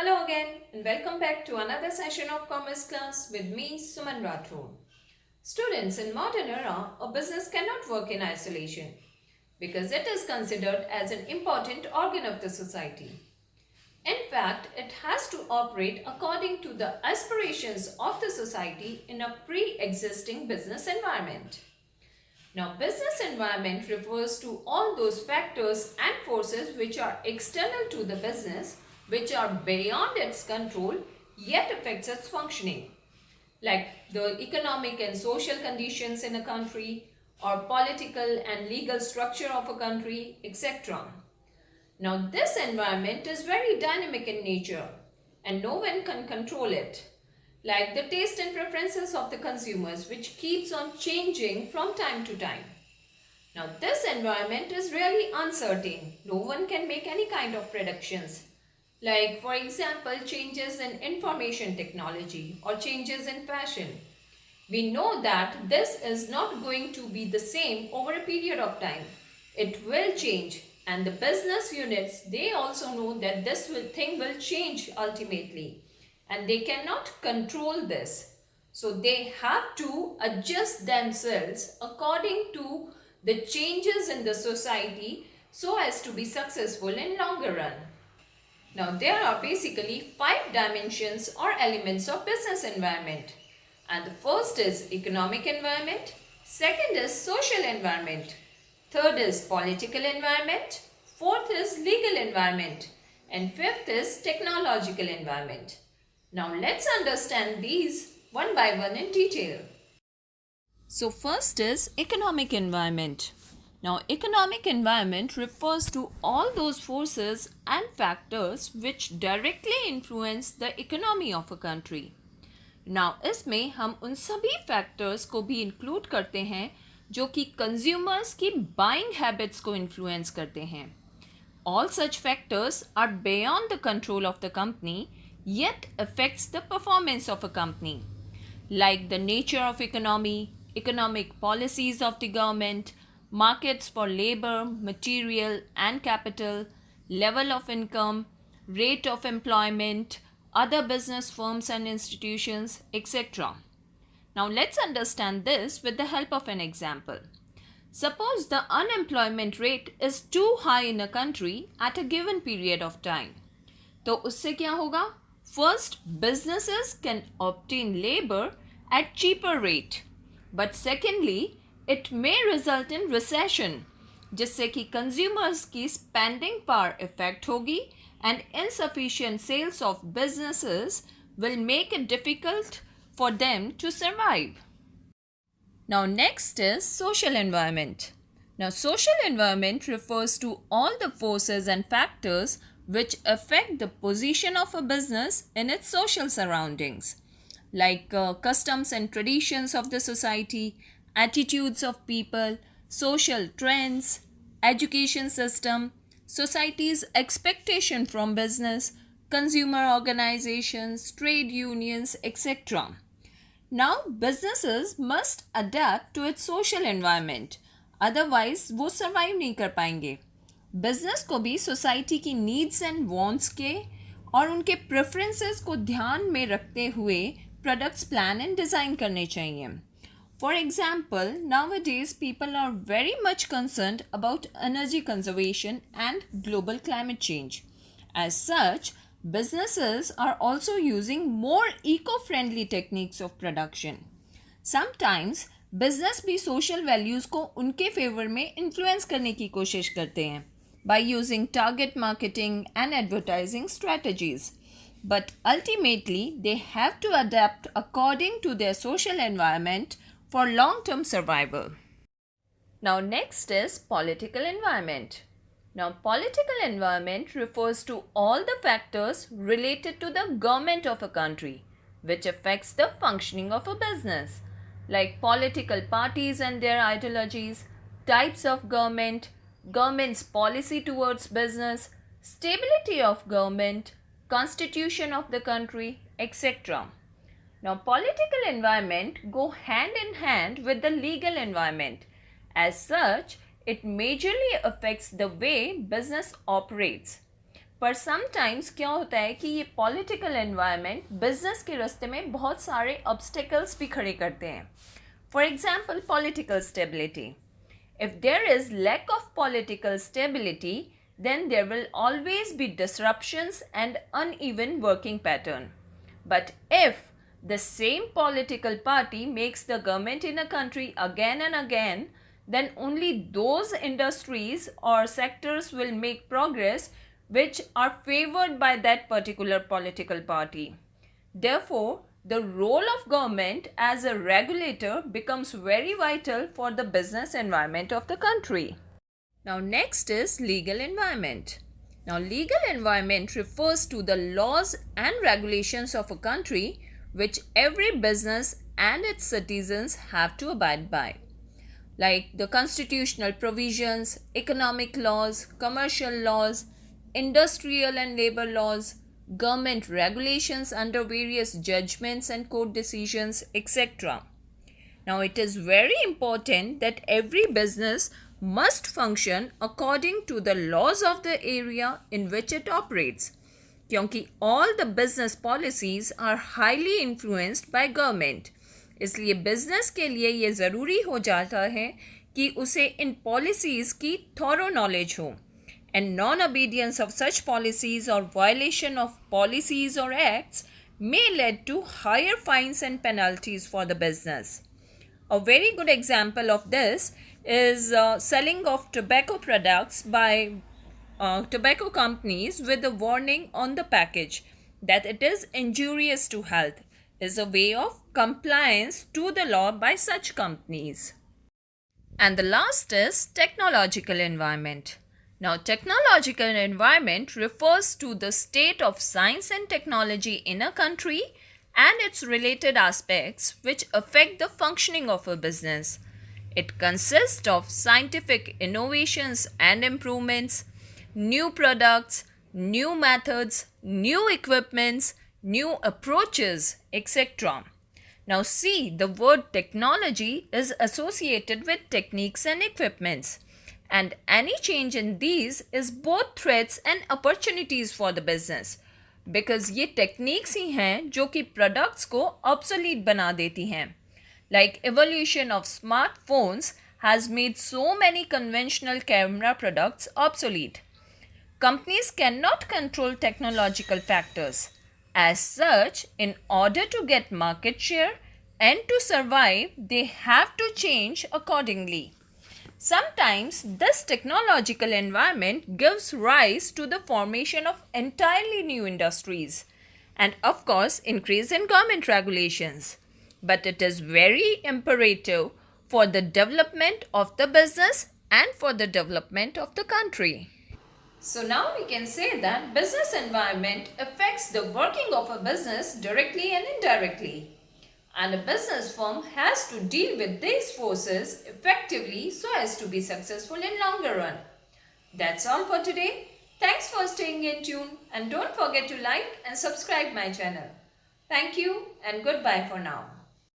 Hello again and welcome back to another session of Commerce class with me Suman Rathore. Students, in modern era, a business cannot work in isolation because it is considered as an important organ of the society. In fact, it has to operate according to the aspirations of the society in a pre-existing business environment. Now, business environment refers to all those factors and forces which are external to the business, which are beyond its control, yet affects its functioning, like the economic and social conditions in a country, or political and legal structure of a country, etc. Now, this environment is very dynamic in nature and no one can control it. Like the taste and preferences of the consumers, which keeps on changing from time to time. Now, this environment is really uncertain. No one can make any kind of predictions. Like, for example, changes in information technology or changes in fashion. We know that this is not going to be the same over a period of time. It will change, and the business units, they also know that thing will change ultimately, and they cannot control this. So they have to adjust themselves according to the changes in the society so as to be successful in longer run. Now, there are basically five dimensions or elements of business environment. And the first is economic environment, second is social environment, third is political environment, fourth is legal environment, and fifth is technological environment. Now, let's understand these one by one in detail. So, first is economic environment. Now, economic environment refers to all those forces and factors which directly influence the economy of a country. Now, इसमें हम उन सभी factors को भी include करते हैं जो कि कंज्यूमर्स की बाइंग हैबिट्स को इन्फ्लुएंस करते हैं. All such factors are beyond the control of the company yet affects the performance of a company, like the nature of economy, economic policies of the government, markets for labor, material and capital, level of income, rate of employment, other business firms and institutions, etc. Now let's understand this with the help of an example. Suppose the unemployment rate is too high in a country at a given period of time. तो उससे क्या होगा? First, businesses can obtain labor at cheaper rate. But secondly, it may result in recession, जिससे कि consumers की spending power effect होगी and insufficient sales of businesses will make it difficult for them to survive. Now, next is social environment. Now, social environment refers to all the forces and factors which affect the position of a business in its social surroundings, like customs and traditions of the society, attitudes of people, social trends, education system, society's expectation from business, consumer organizations, trade unions, etc. Now, businesses must adapt to its social environment, otherwise वो survive नहीं कर पाएंगे. Business को भी society की needs and wants के और उनके प्रेफरेंसेस को ध्यान में रखते हुए प्रोडक्ट्स प्लान एंड डिज़ाइन करने चाहिए. For example, nowadays people are very much concerned about energy conservation and global climate change. As such, businesses are also using more eco-friendly techniques of production. Sometimes business भी social values को उनके favor में influence करने की कोशिश करते हैं by using target marketing and advertising strategies. But ultimately, they have to adapt according to their social environment for long-term survival. Now, next is political environment. Now, political environment refers to all the factors related to the government of a country, which affects the functioning of a business, like political parties and their ideologies, types of government, government's policy towards business, stability of government, constitution of the country, etc. Now, political environment go hand in hand with the legal environment. As such, it majorly affects the way business operates. पर sometimes क्या होता है कि ये political environment business के रास्ते में बहुत सारे ऑब्स्टेकल्स भी खड़े करते हैं. For example, political stability. If there is lack of political stability, then there will always be disruptions and uneven working pattern. But if the same political party makes the government in a country again and again, then only those industries or sectors will make progress which are favored by that particular political party. Therefore, the role of government as a regulator becomes very vital for the business environment of the country. Now, next is legal environment. Now, legal environment refers to the laws and regulations of a country which every business and its citizens have to abide by, like the constitutional provisions, economic laws, commercial laws, industrial and labor laws, government regulations under various judgments and court decisions, etc. Now, it is very important that every business must function according to the laws of the area in which it operates, क्योंकि all the business policies are highly influenced by government. इसलिए business के लिए ये ज़रूरी हो जाता है कि उसे इन पॉलिसीज़ की थॉरो नॉलेज हो. And non-obedience of such policies or violation of policies or acts may lead to higher fines and penalties for the business. A very good example of this is selling of tobacco products by tobacco companies with a warning on the package that it is injurious to health is a way of compliance to the law by such companies. And the last is technological environment. Now, technological environment refers to the state of science and technology in a country and its related aspects which affect the functioning of a business. It consists of scientific innovations and improvements, new products, new methods, new equipments, new approaches, etc. Now, see, the word technology is associated with techniques and equipments. And any change in these is both threats and opportunities for the business, because ये techniques ही हैं जो कि products को obsolete बना देती हैं. Like evolution of smartphones has made so many conventional camera products obsolete. Companies cannot control technological factors. As such, in order to get market share and to survive, they have to change accordingly. Sometimes this technological environment gives rise to the formation of entirely new industries and, of course, increase in government regulations. But it is very imperative for the development of the business and for the development of the country. So now we can say that business environment affects the working of a business directly and indirectly. And a business firm has to deal with these forces effectively so as to be successful in longer run. That's all for today. Thanks for staying in tune and don't forget to like and subscribe my channel. Thank you and goodbye for now.